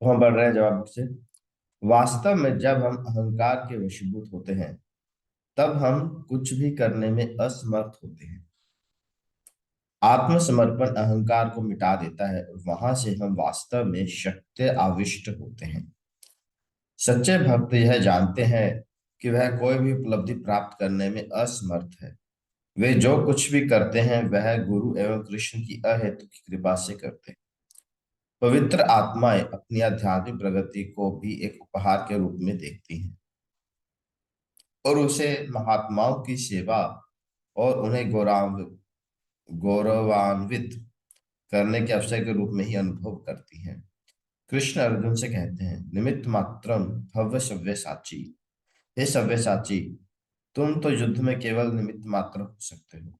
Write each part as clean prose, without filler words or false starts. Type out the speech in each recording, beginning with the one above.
तो हम बढ़ रहे हैं जवाब से। वास्तव में जब हम अहंकार के वशीभूत होते हैं तब हम कुछ भी करने में असमर्थ होते हैं। आत्मसमर्पण अहंकार को मिटा देता है और वहां से हम वास्तव में शक्ति आविष्ट होते हैं। सच्चे भक्त यह जानते हैं कि वह कोई भी उपलब्धि प्राप्त करने में असमर्थ है। वे जो कुछ भी करते हैं वह गुरु एवं कृष्ण की अहेतुक कृपा से करते हैं। पवित्र आत्माएं अपनी आध्यात्मिक प्रगति को भी एक उपहार के रूप में देखती हैं और उसे महात्माओं की सेवा और उन्हें गौरवान्वित करने के अवसर के रूप में ही अनुभव करती हैं। कृष्ण अर्जुन से कहते हैं, निमित्त मात्रम भव्य सव्य साची। हे सव्य साची, तुम तो युद्ध में केवल निमित्त मात्र हो सकते हो।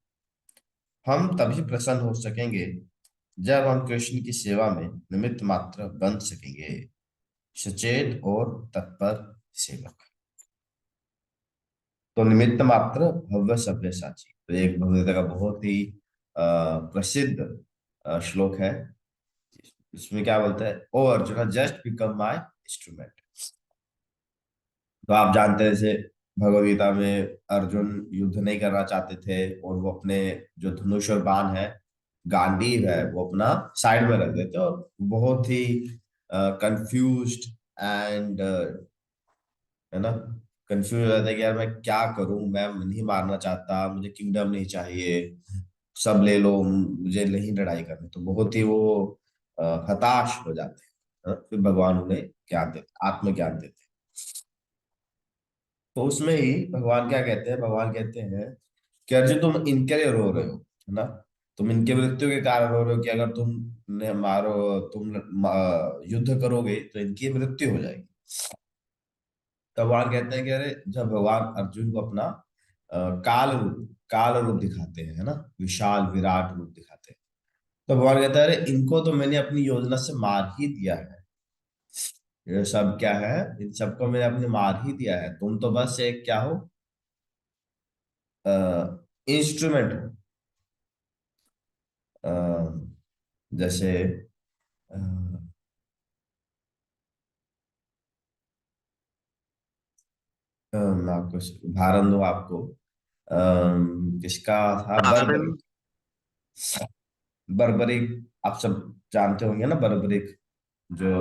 हम तभी प्रसन्न हो सकेंगे जब हम कृष्ण की सेवा में निमित्त मात्र बन सकेंगे। सचेत और तत्पर सेवक। तो निमित्त मात्र भव्य सव्य साची तो एक भगवद का बहुत ही प्रसिद्ध श्लोक है। इसमें क्या बोलता है, oh Arjun just become my instrument. तो आप जानते हैं जैसे भगवद गीता में अर्जुन युद्ध नहीं करना चाहते थे और वो अपने जो धनुष और बाण है, गांडीव है, वो अपना साइड में रख देते और बहुत ही कंफ्यूज्ड एंड है ना, कंफ्यूज हो जाता है कि यार मैं क्या करूं, मैं नहीं मारना चाहता, मुझे किंगडम नहीं चाहिए, सब ले लो, मुझे नहीं लड़ाई करनी। तो बहुत ही वो हताश हो जाते हैं। फिर भगवान उन्हें ज्ञान देते, आत्मज्ञान देते हैं। तो उसमें ही भगवान क्या कहते हैं, भगवान कहते हैं कि अर्जुन तुम इनके लिए रो रहे हो, है ना, तुम इनके मृत्यु के कारण रो रहे हो कि अगर तुम ने मारो, तुम युद्ध करोगे तो इनकी मृत्यु हो जाएगी। तब भगवान कहते हैं कि अरे, जब भगवान अर्जुन को अपना काल रूप दिखाते हैं, है ना, विशाल विराट रूप दिखाते हैं, तो भगवान कहता है अरे इनको तो मैंने अपनी योजना से मार ही दिया है। ये सब क्या है, इन सबको मैंने अपने मार ही दिया है, तुम तो बस एक क्या हो, इंस्ट्रूमेंट हो। अ, जैसे मैं आपको उदाहरण दूं आपको। किसका था, बर्बरिक। बर्बरिक आप सब जानते होंगे ना, बर्बरिक जो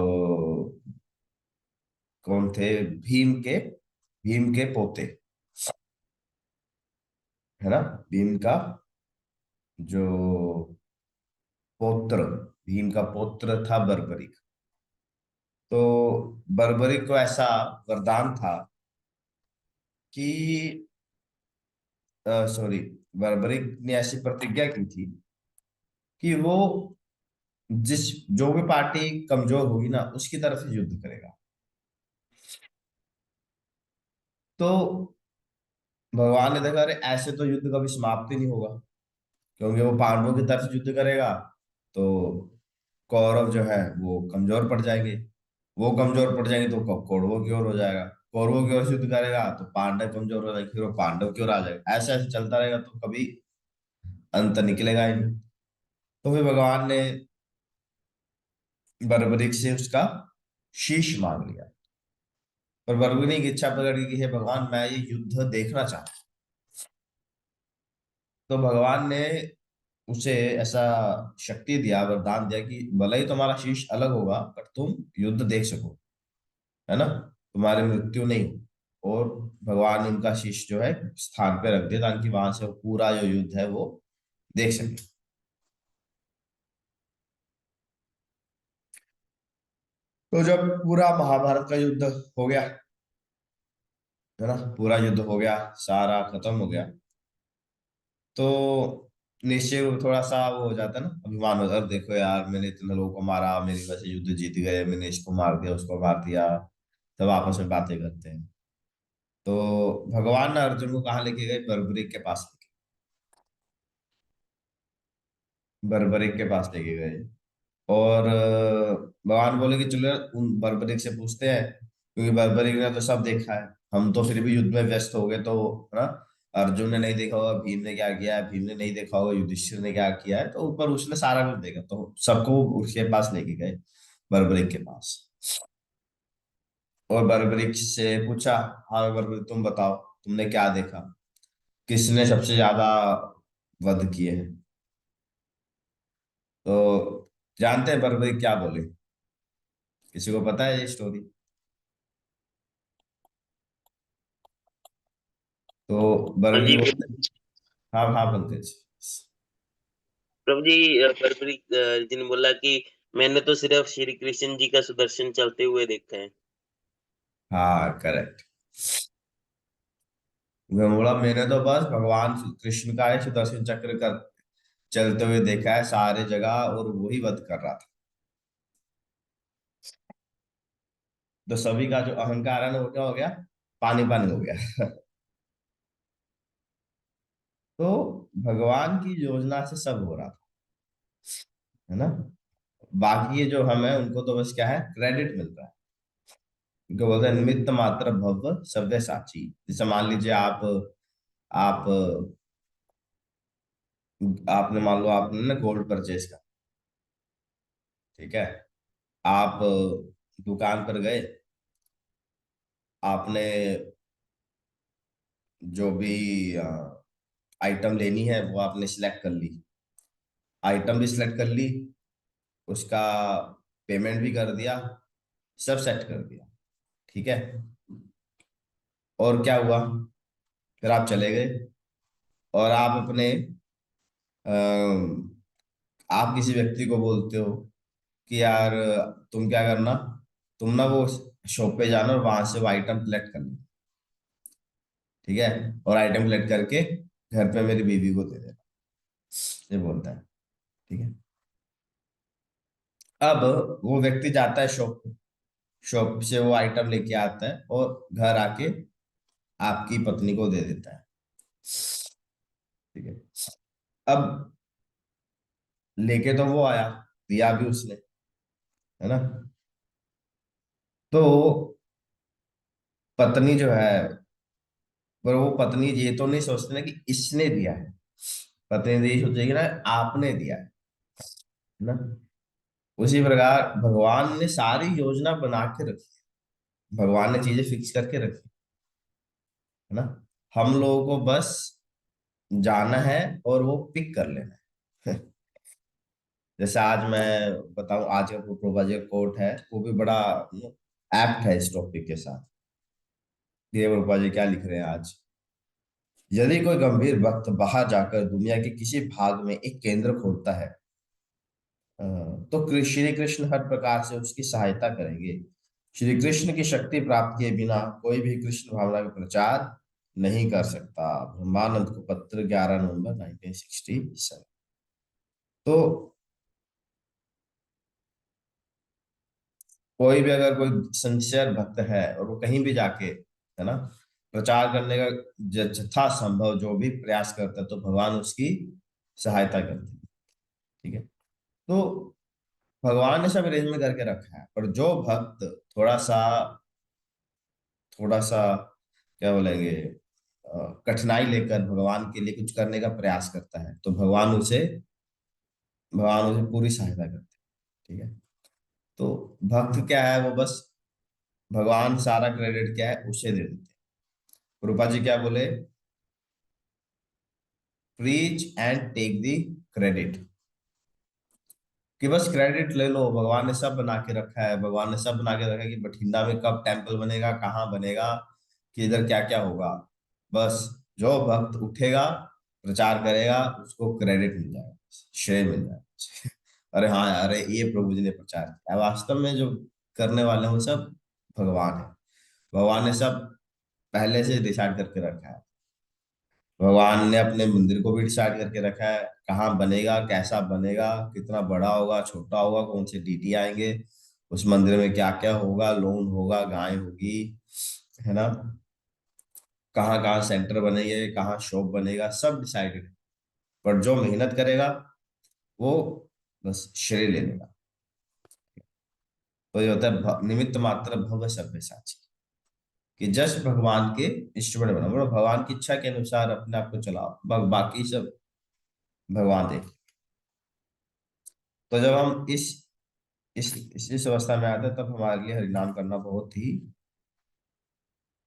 कौन थे, भीम के पोते, है ना, भीम का जो पौत्र, भीम का पौत्र था बर्बरिक। तो बर्बरिक को ऐसा वरदान था कि सॉरी, बर्बरिक ने ऐसी प्रतिज्ञा की थी कि वो जिस जो भी पार्टी कमजोर होगी ना उसकी तरफ से युद्ध करेगा। तो भगवान ने देखा अरे ऐसे तो युद्ध कभी समाप्त ही नहीं होगा, क्योंकि वो पांडवों की तरफ से युद्ध करेगा तो कौरव जो है वो कमजोर पड़ जाएंगे, वो कमजोर पड़ जाएंगे तो कौरवों की ओर हो जाएगा, कौरवों की ओर से युद्ध करेगा तो पांडव कमजोर हो जाएंगे, फिर वो पांडव की ओर आ जाएगा, ऐसे ऐसे चलता रहेगा तो कभी अंत निकलेगा ही नहीं। तो फिर भगवान ने बर्बरिक से उसका शीश मांग लिया, पर बर्बरिक की इच्छा प्रकट की कि हे भगवान मैं ये युद्ध देखना चाहता हूं। तो भगवान ने उसे ऐसा शक्ति दिया, वरदान दिया कि भले ही तुम्हारा शीश अलग होगा पर तुम युद्ध देख सको, है ना, तुम्हारी मृत्यु नहीं हो। और भगवान ने उनका शीश जो है स्थान पे रख दिया ताकि वहां से वो पूरा जो युद्ध है वो देख सके। तो जब पूरा महाभारत का युद्ध हो गया, है ना, पूरा युद्ध हो गया, सारा खत्म हो गया, तो निश्चय रूप थोड़ा सा वो हो जाता है ना, अभिमान होता है, देखो यार मैंने इतने लोगों को मारा, मेरी वजह से युद्ध जीत गए, मैंने इसको मार दिया, उसको मार दिया। तब आपस में बातें करते हैं। तो भगवान ने अर्जुन को कहाँ लेके गए, बर्बरिक के पास लेके, बर्बरिक के पास लेके गए। और भगवान बोले कि चलो यार, उन बर्बरिक से पूछते हैं, क्योंकि बर्बरिक ने तो सब देखा है, हम तो फिर भी युद्ध में व्यस्त हो गए, तो है ना, अर्जुन ने नहीं देखा होगा भीम ने क्या किया है, भीम ने नहीं देखा होगा युधिष्ठिर ने क्या किया है, तो ऊपर उसने सारा कुछ देखा, तो सबको उसके पास लेके गए, बर्बरिक के पास। और बरबरीक से पूछा, हाँ बरबरीक तुम बताओ, तुमने क्या देखा, किसने सबसे ज्यादा वध किए हैं? तो जानते हैं बरबरीक क्या बोले? किसी को पता है ये स्टोरी? तो हाँ बरबरीक जी बोलते, हाँ हाँ पंकज। प्रभु जी, बरबरी जी ने बोला कि मैंने तो सिर्फ श्री कृष्ण जी का सुदर्शन चलते हुए देखा है। हाँ करेक्ट। मैं बोला मैंने तो बस भगवान कृष्ण का है सुदर्शन चक्र कर चलते हुए देखा है सारे जगह, और वही वध कर रहा था। तो सभी का जो अहंकार है ना, वो क्या हो गया? पानी पानी हो गया। तो भगवान की योजना से सब हो रहा था, है ना? बाकी ये जो हम है उनको तो बस क्या है, क्रेडिट मिल रहा है। उनको बोलते हैं निमित्त मात्र भव सव्य साची। जैसे मान लीजिए आप आपने मान लो आपने ना गोल्ड परचेज का, ठीक है, आप दुकान पर गए, आपने जो भी आइटम लेनी है वो आपने सिलेक्ट कर ली, आइटम भी सिलेक्ट कर ली, उसका पेमेंट भी कर दिया, सब सेट कर दिया, ठीक है। और क्या हुआ? फिर आप चले गए और आप अपने आप किसी व्यक्ति को बोलते हो कि यार तुम क्या करना, तुम ना वो शॉप पे जाना और वहां से वो आइटम कलेक्ट करना, ठीक है, और आइटम कलेक्ट करके घर पे मेरी बीवी को दे देना, ये बोलता है, ठीक है। अब वो व्यक्ति जाता है शॉप पे, शॉप से वो आइटम लेके आता है और घर आके आपकी पत्नी को दे देता है, ठीक है। अब लेके तो वो आया, दिया भी उसने, है ना? तो पत्नी जो है, पर वो पत्नी ये तो नहीं सोचती ना कि इसने दिया है, पत्नी तो ये सोचेगी ना आपने दिया है ना? उसी प्रकार भगवान ने सारी योजना बना के रखी, भगवान ने चीजें फिक्स करके रखी, है ना? हम लोगों को बस जाना है और वो पिक कर लेना है। जैसे आज मैं बताऊं, आज का प्रोपोजल कोट है, वो भी बड़ा एप्ट है इस टॉपिक के साथ। ये प्रोपोजल क्या लिख रहे हैं आज? यदि कोई गंभीर भक्त बाहर जाकर दुनिया के किसी भाग में एक केंद्र खोलता है, अ, तो श्री कृष्ण हर प्रकार से उसकी सहायता करेंगे। श्री कृष्ण की शक्ति प्राप्त किए बिना कोई भी कृष्ण भावना का प्रचार नहीं कर सकता। ब्रह्मानंद को पत्र 11 नवंबर 1967। तो कोई भी अगर कोई सिंसियर भक्त है और वो कहीं भी जाके, है ना, प्रचार करने का जथा संभव जो भी प्रयास करता है, तो भगवान उसकी सहायता करते हैं, ठीक है। तो भगवान ने सब अरेंजमेंट करके रखा है, पर जो भक्त थोड़ा सा क्या बोलेंगे, कठिनाई लेकर भगवान के लिए कुछ करने का प्रयास करता है, तो भगवान उसे पूरी सहायता करते हैं, ठीक है। तो भक्त क्या है, वो बस भगवान सारा क्रेडिट क्या है उसे दे देते हैं। रूपा जी क्या बोले? Preach and take the credit, कि बस क्रेडिट ले लो, भगवान ने सब बना के रखा है, भगवान ने सब बना के रखा है कि बठिंडा में कब टेम्पल बनेगा, कहाँ बनेगा, कि इधर क्या क्या होगा। बस जो भक्त उठेगा, प्रचार करेगा, उसको क्रेडिट मिल जाएगा, श्रेय मिल जाएगा। अरे हाँ यार, अरे ये प्रभु जी ने प्रचार किया, वास्तव में जो करने वाले हैं वो सब भगवान है। भगवान ने सब पहले से डिसाइड करके रखा है। भगवान ने अपने मंदिर को भी डिसाइड करके रखा है, कहाँ बनेगा, कैसा बनेगा, कितना बड़ा होगा, छोटा होगा, कौन से डीटी आएंगे, उस मंदिर में क्या क्या होगा, लोन होगा, गाय होगी, है ना, कहाँ कहाँ सेंटर बनेंगे, कहाँ शॉप बनेगा, सब डिसाइडेड है। पर जो मेहनत करेगा वो बस श्रेय ले लेगा। तो ये होता है निमित्त मात्र भव सभ्य साची, कि जस्ट भगवान के इंस्ट्रूमेंट बनो, मतलब भगवान की इच्छा के अनुसार अपने आप को चलाओ, बाकी सब भगवान देख। तो जब हम इस अवस्था में आते हैं तब हमारे लिए हरिनाम करना बहुत ही,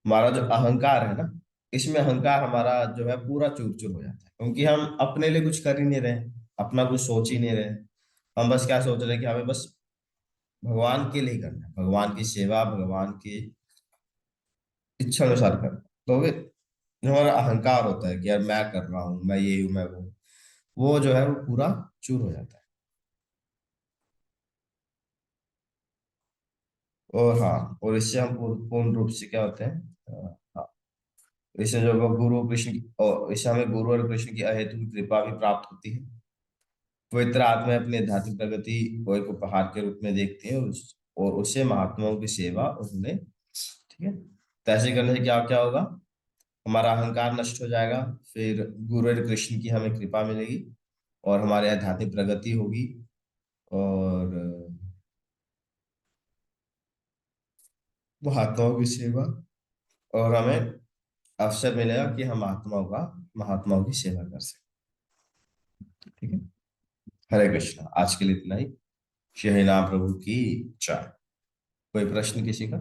हमारा जो अहंकार है ना, इसमें अहंकार हमारा जो है पूरा चूर चूर हो जाता है, क्योंकि हम अपने लिए कुछ कर ही नहीं रहे, अपना कुछ सोच ही नहीं रहे। हम बस क्या सोच रहे हैं कि हमें बस भगवान के लिए करना है, भगवान की सेवा, भगवान की इच्छा अनुसार करना। तो फिर जो हमारा अहंकार होता है कि यार मैं कर रहा हूँ, मैं ये हूँ, मैं वो जो है वो पूरा चूर हो जाता है। और हाँ, और इससे हम पूर्ण रूप से क्या होते हैं, हाँ, इससे जो गुरु कृष्ण की, और इससे हमें गुरु और कृष्ण की अहेतु की कृपा भी प्राप्त होती है। पवित्र आत्मा अपनी आध्यात्मिक प्रगति को एक उपहार के रूप में देखती है, और उससे महात्माओं की सेवा और उन्हें, ठीक है, तो ऐसे करने से क्या क्या होगा, हमारा अहंकार नष्ट हो जाएगा, फिर गुरु और कृष्ण की हमें कृपा मिलेगी, और हमारे आध्यात्मिक प्रगति होगी, और महात्माओं की सेवा, और हमें अवसर मिलेगा कि हम महात्माओं की सेवा कर सकें। ठीक है। हरे कृष्णा, आज के लिए इतना ही। श्री हरिनाम प्रभु की जय। कोई प्रश्न किसी का?